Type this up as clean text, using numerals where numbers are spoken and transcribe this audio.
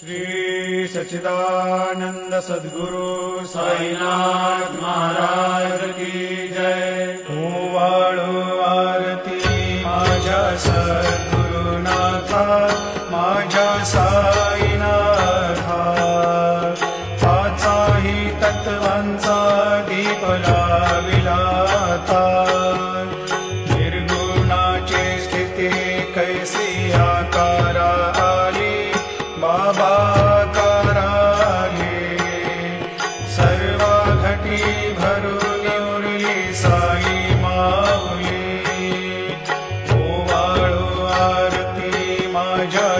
श्री सच्चिदानंद सद्गुरु साईनाथ महाराज की जय। ओवाळो आरती माझ्या सद्गुरुनाथा, माझ्या साईनाथा, पाचाही तत्वांचा दीप लाविला आता। निर्गुणाची स्थिती कैसी आकारा आली, बाबा आकाराले सर्व घटी भरून उरली साई माऊली। ओवाळो आरती माझ्या